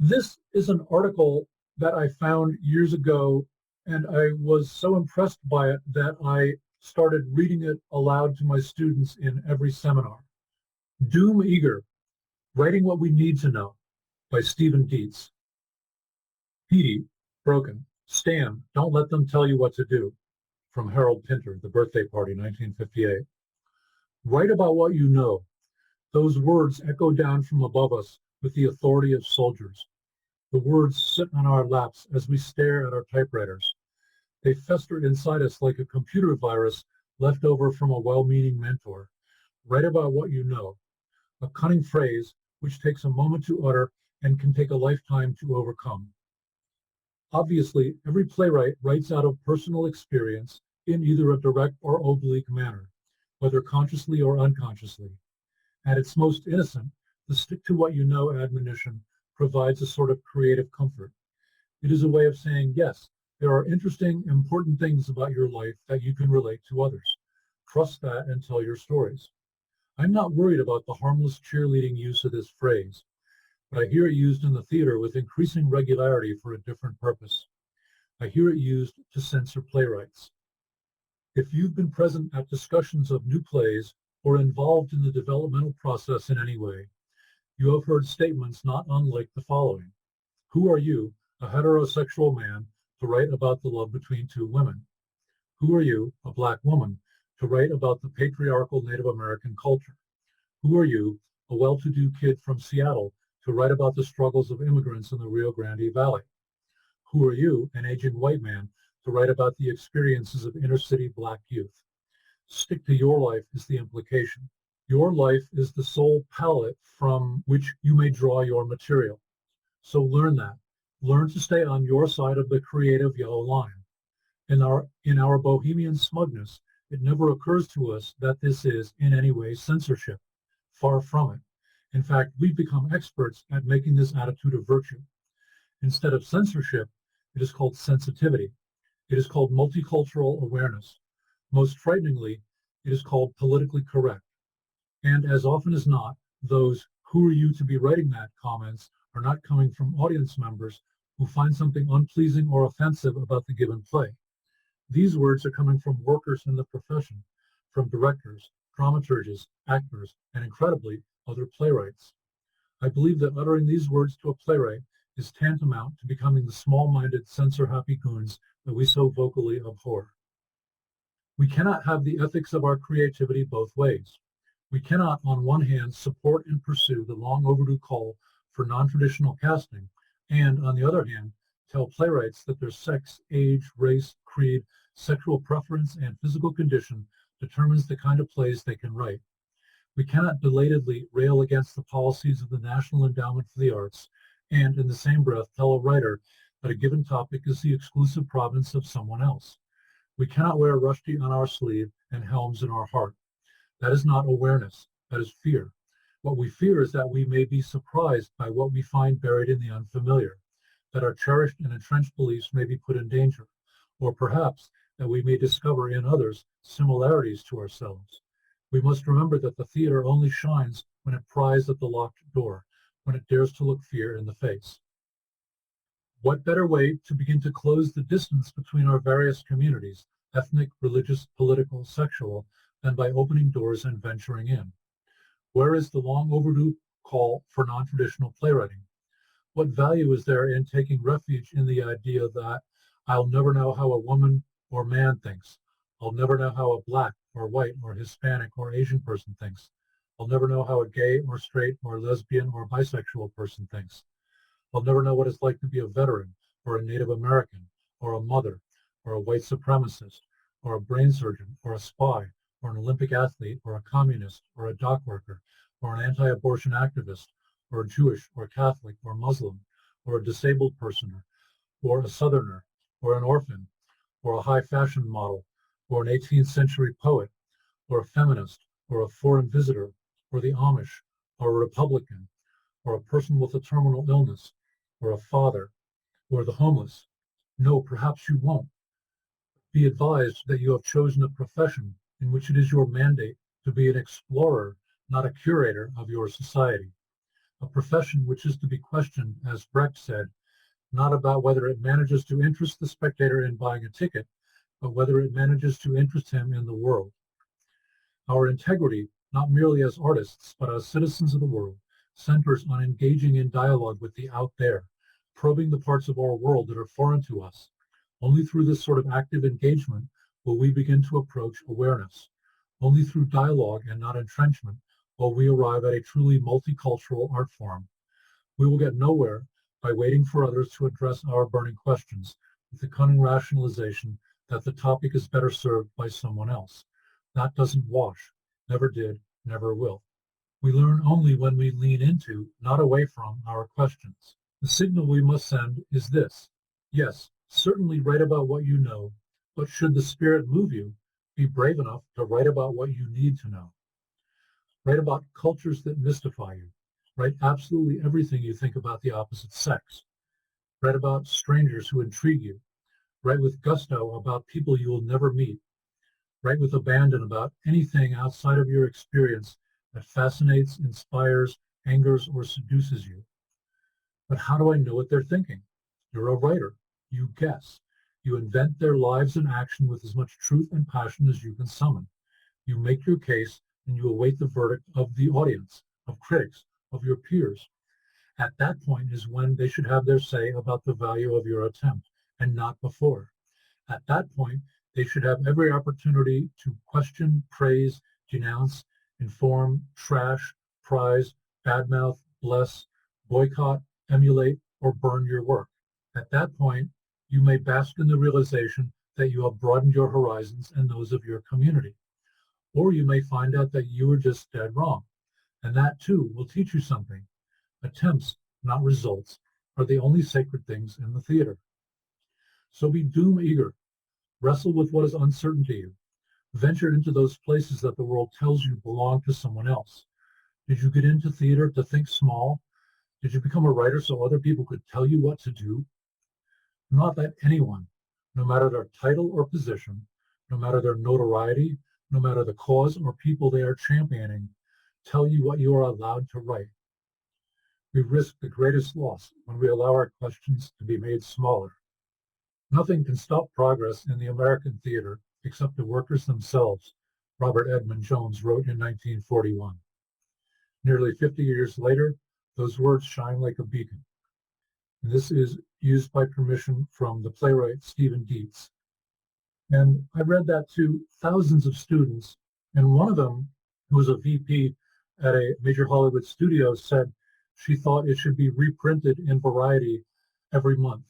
This is an article that I found years ago, and I was so impressed by it that I started reading it aloud to my students in every seminar. Doom Eager, Writing What We Need to Know by Stephen Dietz. Petey, broken. Stan, don't let them tell you what to do. From Harold Pinter, The Birthday Party, 1958. Write about what you know. Those words echo down from above us with the authority of soldiers. The words sit on our laps as we stare at our typewriters. They fester inside us like a computer virus left over from a well-meaning mentor. Write about what you know. A cunning phrase which takes a moment to utter and can take a lifetime to overcome. Obviously, every playwright writes out of personal experience in either a direct or oblique manner, whether consciously or unconsciously. At its most innocent, the stick to what you know admonition provides a sort of creative comfort. It is a way of saying, yes, there are interesting, important things about your life that you can relate to others. Trust that and tell your stories. I'm not worried about the harmless cheerleading use of this phrase, but I hear it used in the theater with increasing regularity for a different purpose. I hear it used to censor playwrights. If you've been present at discussions of new plays or involved in the developmental process in any way, you have heard statements not unlike the following. Who are you, a heterosexual man, to write about the love between two women? Who are you, a Black woman, to write about the patriarchal Native American culture? Who are you, a well-to-do kid from Seattle, to write about the struggles of immigrants in the Rio Grande Valley? Who are you, an aging white man, to write about the experiences of inner-city Black youth? Stick to your life is the implication. Your life is the sole palette from which you may draw your material. So learn that. Learn to stay on your side of the creative yellow line. In our bohemian smugness, it never occurs to us that this is in any way censorship. Far from it. In fact, we've become experts at making this attitude a virtue. Instead of censorship, it is called sensitivity. It is called multicultural awareness. Most frighteningly, it is called politically correct. And as often as not, those "who are you to be writing that" comments are not coming from audience members who find something unpleasing or offensive about the given play. These words are coming from workers in the profession, from directors, dramaturges, actors, and incredibly, other playwrights. I believe that uttering these words to a playwright is tantamount to becoming the small-minded, censor-happy goons that we so vocally abhor. We cannot have the ethics of our creativity both ways. We cannot, on one hand, support and pursue the long overdue call for non-traditional casting, and, on the other hand, tell playwrights that their sex, age, race, creed, sexual preference, and physical condition determines the kind of plays they can write. We cannot belatedly rail against the policies of the National Endowment for the Arts and, in the same breath, tell a writer that a given topic is the exclusive province of someone else. We cannot wear Rushdie on our sleeve and Helms in our heart. That is not awareness, that is fear. What we fear is that we may be surprised by what we find buried in the unfamiliar, that our cherished and entrenched beliefs may be put in danger, or perhaps that we may discover in others similarities to ourselves. We must remember that the theater only shines when it pries at the locked door, when it dares to look fear in the face. What better way to begin to close the distance between our various communities, ethnic, religious, political, sexual, than by opening doors and venturing in? Where is the long overdue call for non-traditional playwriting? What value is there in taking refuge in the idea that I'll never know how a woman or man thinks? I'll never know how a Black or white or Hispanic or Asian person thinks. I'll never know how a gay or straight or lesbian or bisexual person thinks. I'll never know what it's like to be a veteran or a Native American or a mother or a white supremacist or a brain surgeon or a spy or an Olympic athlete or a communist or a dock worker or an anti-abortion activist or a Jewish or Catholic or Muslim or a disabled person or a Southerner or an orphan or a high fashion model or an 18th century poet or a feminist or a foreign visitor or the Amish or a Republican or a person with a terminal illness or a father or the homeless. No, perhaps you won't. Be advised that you have chosen a profession in which it is your mandate to be an explorer, not a curator of your society. a profession which is to be questioned, as Brecht said, not about whether it manages to interest the spectator in buying a ticket, but whether it manages to interest him in the world. Our integrity, not merely as artists, but as citizens of the world, centers on engaging in dialogue with the out there, probing the parts of our world that are foreign to us. Only through this sort of active engagement will we begin to approach awareness. Only through dialogue and not entrenchment will we arrive at a truly multicultural art form. We will get nowhere by waiting for others to address our burning questions with the cunning rationalization that the topic is better served by someone else. That doesn't wash, never did, never will. We learn only when we lean into, not away from, our questions. The signal we must send is this. Yes, certainly write about what you know, but should the spirit move you, be brave enough to write about what you need to know. Write about cultures that mystify you. Write absolutely everything you think about the opposite sex. Write about strangers who intrigue you. Write with gusto about people you will never meet. Write with abandon about anything outside of your experience that fascinates, inspires, angers, or seduces you. But how do I know what they're thinking? You're a writer. You guess. You invent their lives in action with as much truth and passion as you can summon. You make your case and you await the verdict of the audience, of critics, of your peers. At that point is when they should have their say about the value of your attempt, and not before. At that point, they should have every opportunity to question, praise, denounce, inform, trash, prize, badmouth, bless, boycott, emulate, or burn your work. At that point, you may bask in the realization that you have broadened your horizons and those of your community. Or you may find out that you were just dead wrong. And that too will teach you something. Attempts, not results, are the only sacred things in the theater. So be doom eager. Wrestle with what is uncertain to you. Venture into those places that the world tells you belong to someone else. Did you get into theater to think small? Did you become a writer so other people could tell you what to do? Not let anyone, no matter their title or position, no matter their notoriety, no matter the cause or people they are championing, tell you what you are allowed to write. We risk the greatest loss when we allow our questions to be made smaller. Nothing can stop progress in the American theater except the workers themselves, Robert Edmund Jones wrote in 1941. Nearly 50 years later, those words shine like a beacon. And this is used by permission from the playwright Stephen Dietz. And I read that to thousands of students, and one of them, who was a VP at a major Hollywood studio, said she thought it should be reprinted in Variety every month.